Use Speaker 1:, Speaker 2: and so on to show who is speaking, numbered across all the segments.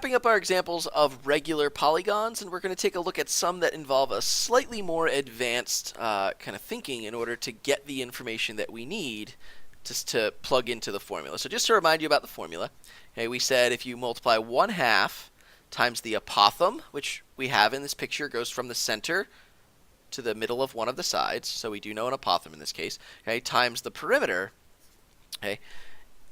Speaker 1: wrapping up our examples of regular polygons, and we're going to take a look at some that involve a slightly more advanced kind of thinking in order to get the information that we need just to plug into the formula. So just to remind you about the formula, okay, we said if you multiply 1/2 times the apothem, which we have in this picture, goes from the center to the middle of one of the sides, so we do know an apothem in this case, okay, times the perimeter, okay,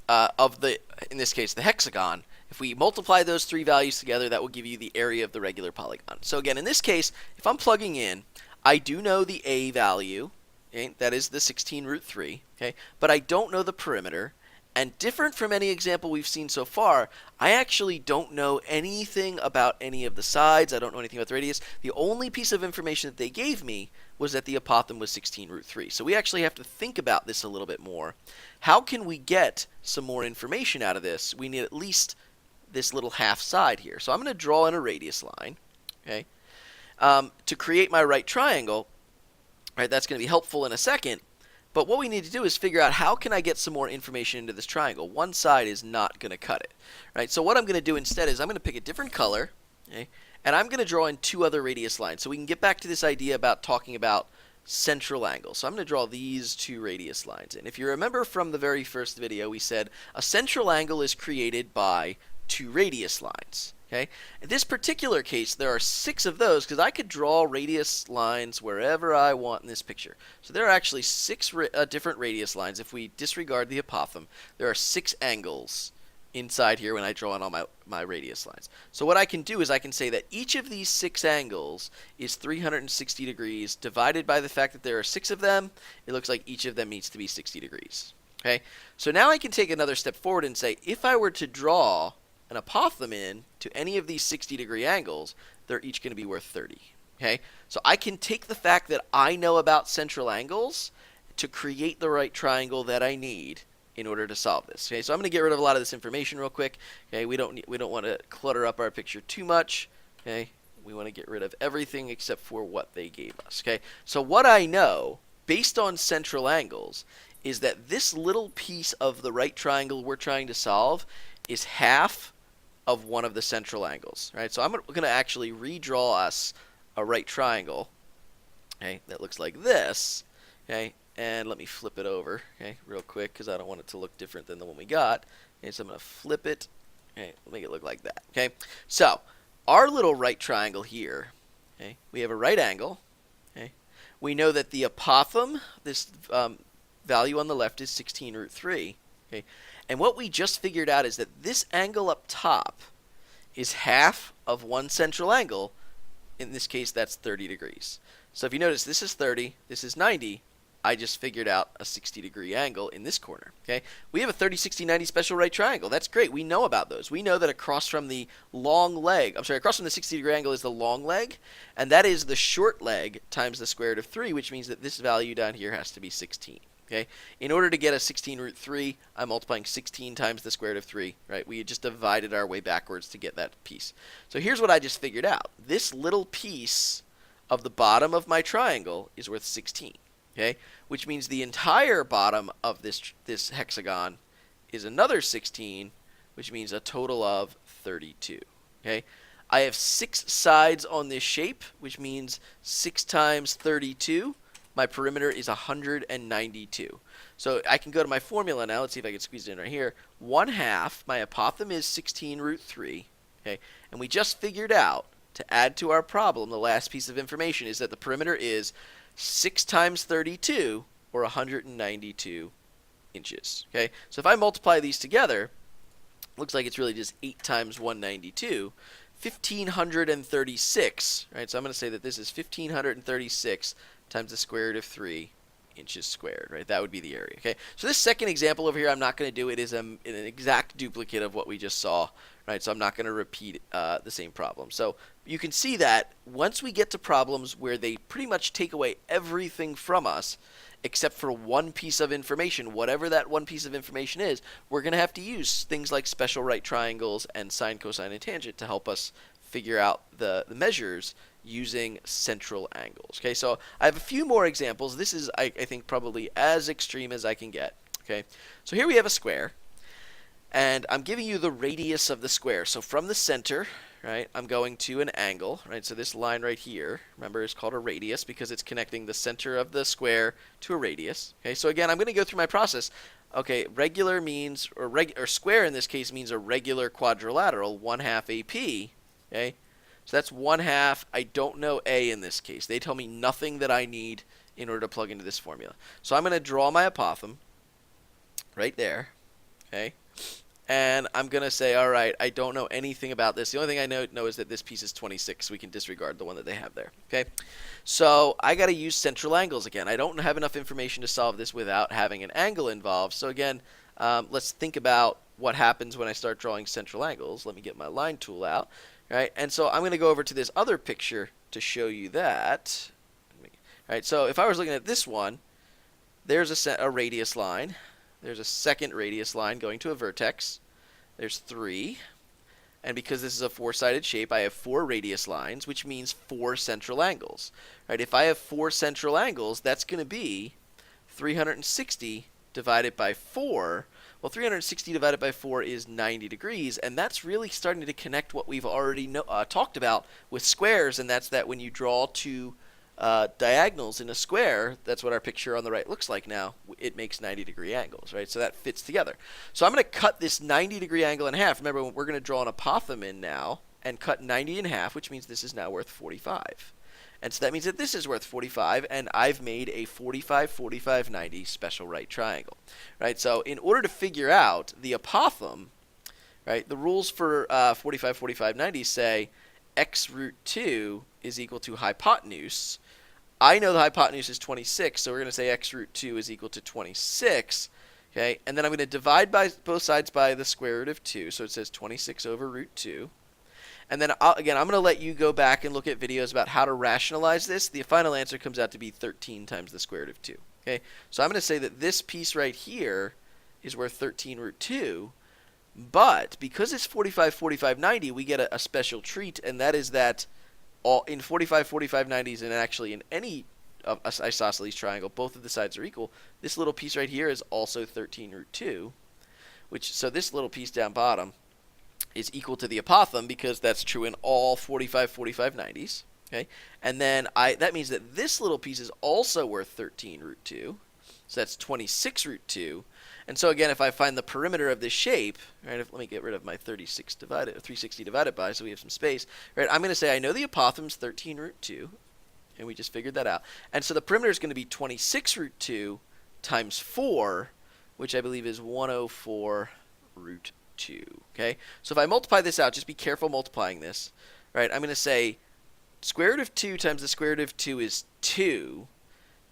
Speaker 1: of the, in this case, the hexagon. If we multiply those three values together, that will give you the area of the regular polygon. So again, in this case, if I'm plugging in, I do know the A value, okay, that is the 16√3, okay, but I don't know the perimeter. And different from any example we've seen so far, I actually don't know anything about any of the sides. I don't know anything about the radius. The only piece of information that they gave me was that the apothem was 16√3. So we actually have to think about this a little bit more. How can we get some more information out of this? We need at least this little half side here. So I'm going to draw in a radius line, okay, to create my right triangle. Right, that's going to be helpful in a second. But what we need to do is figure out how can I get some more information into this triangle. One side is not going to cut it. Right? So what I'm going to do instead is I'm going to pick a different color, okay, and I'm going to draw in two other radius lines. So we can get back to this idea about talking about central angles. So I'm going to draw these two radius lines in. If you remember from the very first video, we said a central angle is created by two radius lines. Okay? In this particular case, there are 6 of those because I could draw radius lines wherever I want in this picture. So there are actually 6 different radius lines. If we disregard the apothem, there are 6 angles inside here when I draw in all my radius lines. So what I can do is I can say that each of these 6 angles is 360 degrees divided by the fact that there are 6 of them. It looks like each of them needs to be 60 degrees. Okay? So now I can take another step forward and say if I were to draw an apothem in to any of these 60-degree angles, they're each going to be worth 30. Okay? So I can take the fact that I know about central angles to create the right triangle that I need in order to solve this. Okay? So I'm going to get rid of a lot of this information real quick. Okay? We don't want to clutter up our picture too much. Okay? We want to get rid of everything except for what they gave us. Okay? So what I know based on central angles is that this little piece of the right triangle we're trying to solve is half of one of the central angles, right? So I'm going to actually redraw us a right triangle, okay, that looks like this, okay, and let me flip it over, okay, real quick because I don't want it to look different than the one we got. Okay, so I'm going to flip it, okay, make it look like that, okay. So our little right triangle here, okay, we have a right angle, okay. We know that the apothem, this value on the left is 16√3, okay. And what we just figured out is that this angle up top is half of one central angle. In this case, that's 30 degrees. So if you notice, this is 30, this is 90. I just figured out a 60-degree angle in this corner. Okay, we have a 30, 60, 90 special right triangle. That's great. We know about those. We know that across from the long leg, across from the 60-degree angle is the long leg, and that is the short leg times the square root of 3, which means that this value down here has to be 16. Okay, in order to get a 16√3, I'm multiplying 16 times the square root of 3, right? We just divided our way backwards to get that piece. So here's what I just figured out. This little piece of the bottom of my triangle is worth 16, okay? Which means the entire bottom of this hexagon is another 16, which means a total of 32, okay? I have 6 sides on this shape, which means 6 times 32. My perimeter is 192. So I can go to my formula now. Let's see if I can squeeze it in right here. 1/2, my apothem is 16√3. Okay, and we just figured out to add to our problem, the last piece of information is that the perimeter is 6 times 32, or 192 inches. Okay, so if I multiply these together, looks like it's really just 8 times 192. 1,536, right? So I'm going to say that this is 1,536 times the square root of 3 inches squared, right? That would be the area, okay? So this second example over here, I'm not going to do. It is an exact duplicate of what we just saw, right? So I'm not going to repeat the same problem. So you can see that once we get to problems where they pretty much take away everything from us, except for one piece of information, whatever that one piece of information is, we're going to have to use things like special right triangles and sine, cosine, and tangent to help us figure out the measures using central angles. Okay, so I have a few more examples. This is, I think, probably as extreme as I can get. Okay, so here we have a square. And I'm giving you the radius of the square. So from the center, right, I'm going to an angle, right? So this line right here, remember, is called a radius because it's connecting the center of the square to a radius. Okay, so again, I'm going to go through my process. Okay, regular means, or square in this case means a regular quadrilateral, 1/2 AP. Okay, so that's 1/2. I don't know A in this case. They tell me nothing that I need in order to plug into this formula. So I'm going to draw my apothem right there. Okay. And I'm going to say, all right, I don't know anything about this. The only thing I know is that this piece is 26, so we can disregard the one that they have there. Okay, so I got to use central angles again. I don't have enough information to solve this without having an angle involved. So again, let's think about what happens when I start drawing central angles. Let me get my line tool out. Right, and so I'm going to go over to this other picture to show you that. All right, so if I was looking at this one, there's a radius line. There's a second radius line going to a vertex. There's 3. And because this is a 4-sided shape, I have 4 radius lines, which means 4 central angles. Right? If I have 4 central angles, that's going to be 360 divided by 4. Well, 360 divided by 4 is 90 degrees, and that's really starting to connect what we've already talked about with squares, and that's that when you draw 2 diagonals in a square, that's what our picture on the right looks like now. It makes 90-degree angles, right? So that fits together. So I'm going to cut this 90-degree angle in half. Remember, we're going to draw an apothem in now and cut 90 in half, which means this is now worth 45. And so that means that this is worth 45, and I've made a 45, 45, 90 special right triangle, right? So in order to figure out the apothem, right, the rules for 45, 45, 90 say x root 2 is equal to hypotenuse. I know the hypotenuse is 26, so we're going to say x root 2 is equal to 26. Okay, and then I'm going to divide by both sides by the square root of 2, so it says 26 over root 2. And then, again, I'm going to let you go back and look at videos about how to rationalize this. The final answer comes out to be 13 times the square root of 2. Okay, so I'm going to say that this piece right here is worth 13 root 2. But because it's 45, 45, 90, we get a special treat, and that is that in 45, 45, 90s, and actually in any isosceles triangle, both of the sides are equal. This little piece right here is also 13 root 2, so this little piece down bottom is equal to the apothem because that's true in all 45, 45, 90s. Okay, and then that means that this little piece is also worth 13 root 2, so that's 26 root 2. And so again, if I find the perimeter of this shape, right, let me get rid of my 360 divided by, so we have some space. Right, I'm going to say I know the apothem is 13 root 2, and we just figured that out. And so the perimeter is going to be 26 root 2 times 4, which I believe is 104 root 2. Okay, so if I multiply this out, just be careful multiplying this. Right, I'm going to say square root of 2 times the square root of 2 is 2.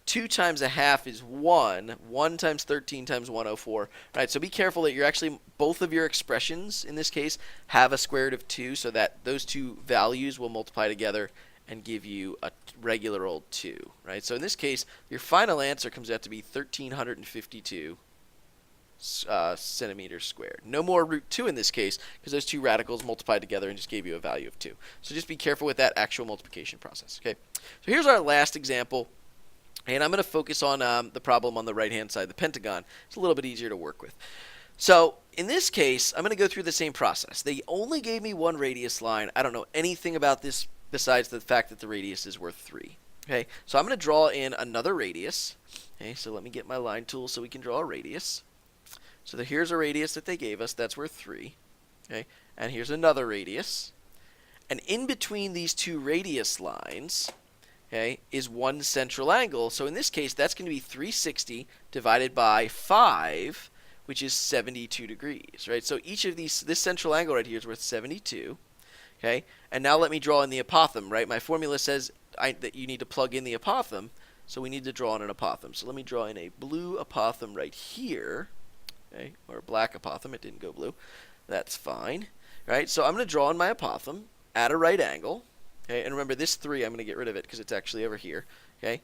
Speaker 1: 2 times a half is 1. 1 times 13 times 104. Right, so be careful that you're actually, both of your expressions in this case have a square root of 2, so that those two values will multiply together and give you a regular old 2. Right, so in this case, your final answer comes out to be 1,352 centimeters squared. No more root 2 in this case, because those two radicals multiplied together and just gave you a value of 2. So just be careful with that actual multiplication process. Okay, so here's our last example. And I'm going to focus on the problem on the right-hand side, the pentagon. It's a little bit easier to work with. So in this case, I'm going to go through the same process. They only gave me one radius line. I don't know anything about this besides the fact that the radius is worth 3. Okay, so I'm going to draw in another radius. Okay, so let me get my line tool so we can draw a radius. So here's a radius that they gave us. That's worth 3. Okay, and here's another radius. And in between these two radius lines, okay, is one central angle. So in this case, that's going to be 360 divided by 5, which is 72 degrees, right? So each of these, this central angle right here is worth 72, okay? And now let me draw in the apothem, right? My formula says that you need to plug in the apothem, so we need to draw in an apothem. So let me draw in a blue apothem right here, okay? Or a black apothem. It didn't go blue. That's fine, right? So I'm going to draw in my apothem at a right angle. Okay, and remember this 3, I'm going to get rid of it because it's actually over here. Okay,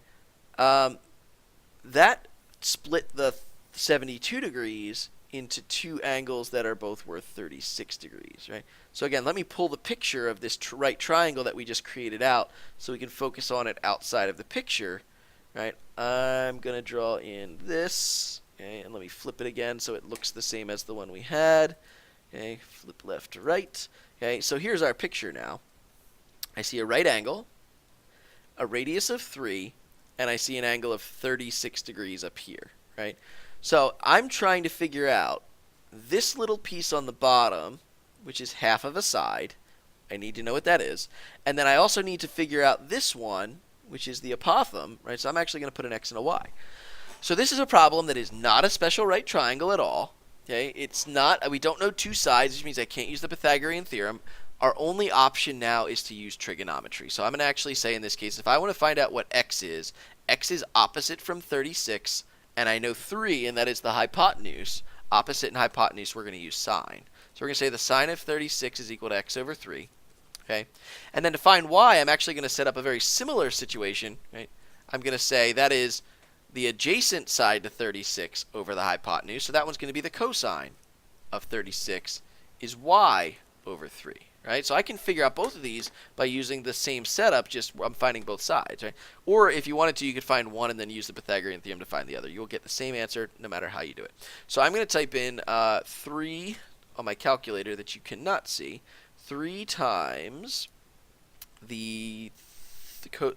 Speaker 1: that split the 72 degrees into two angles that are both worth 36 degrees. Right. So again, let me pull the picture of this right triangle that we just created out, so we can focus on it outside of the picture. Right. I'm going to draw in this. Okay, and let me flip it again so it looks the same as the one we had. Okay, flip left to right. Okay, so here's our picture now. I see a right angle, a radius of 3, and I see an angle of 36 degrees up here, right? So I'm trying to figure out this little piece on the bottom, which is half of a side. I need to know what that is. And then I also need to figure out this one, which is the apothem, right? So I'm actually going to put an x and a y. So this is a problem that is not a special right triangle at all. Okay, it's not. We don't know two sides, which means I can't use the Pythagorean theorem. Our only option now is to use trigonometry. So I'm going to actually say in this case, if I want to find out what x is opposite from 36, and I know 3, and that is the hypotenuse. Opposite and hypotenuse, we're going to use sine. So we're going to say the sine of 36 is equal to x over 3. Okay, and then to find y, I'm actually going to set up a very similar situation. Right? I'm going to say that is the adjacent side to 36 over the hypotenuse. So that one's going to be the cosine of 36 is y over 3. Right? So I can figure out both of these by using the same setup, just I'm finding both sides. Right? Or if you wanted to, you could find one and then use the Pythagorean theorem to find the other. You'll get the same answer no matter how you do it. So I'm going to type in 3 on my calculator that you cannot see. 3 times the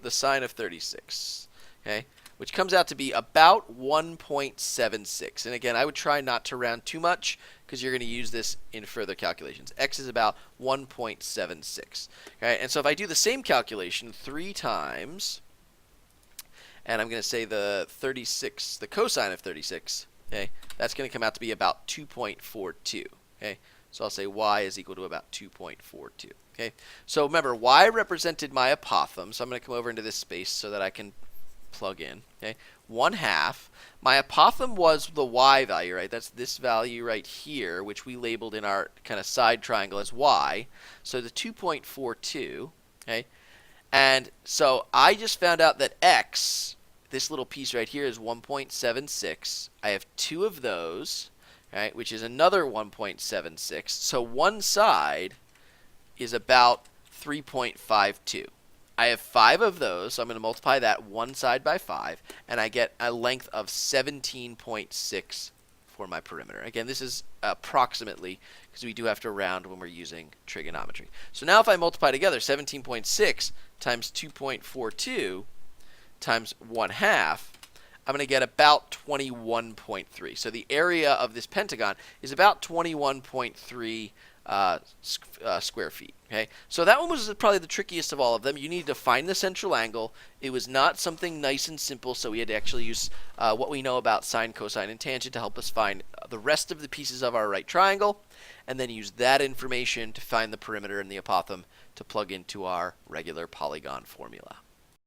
Speaker 1: sine of 36, okay, which comes out to be about 1.76. And again, I would try not to round too much because you're going to use this in further calculations. X is about 1.76. Okay, and so if I do the same calculation 3 times, and I'm going to say the 36, the cosine of 36, okay, that's going to come out to be about 2.42. Okay. So I'll say y is equal to about 2.42. Okay. So remember, y represented my apothem. So I'm going to come over into this space so that I can plug in. Okay. 1/2. My apothem was the y value, right? That's this value right here, which we labeled in our kind of side triangle as y. So the 2.42. Okay. And so I just found out that x, this little piece right here, is 1.76. I have 2 of those. Right, which is another 1.76. So one side is about 3.52. I have 5 of those, so I'm going to multiply that one side by 5, and I get a length of 17.6 for my perimeter. Again, this is approximately, because we do have to round when we're using trigonometry. So now if I multiply together 17.6 times 2.42 times 1/2, I'm going to get about 21.3. So the area of this pentagon is about 21.3 square feet. Okay, so that one was probably the trickiest of all of them. You needed to find the central angle. It was not something nice and simple, so we had to actually use what we know about sine, cosine, and tangent to help us find the rest of the pieces of our right triangle, and then use that information to find the perimeter and the apothem to plug into our regular polygon formula.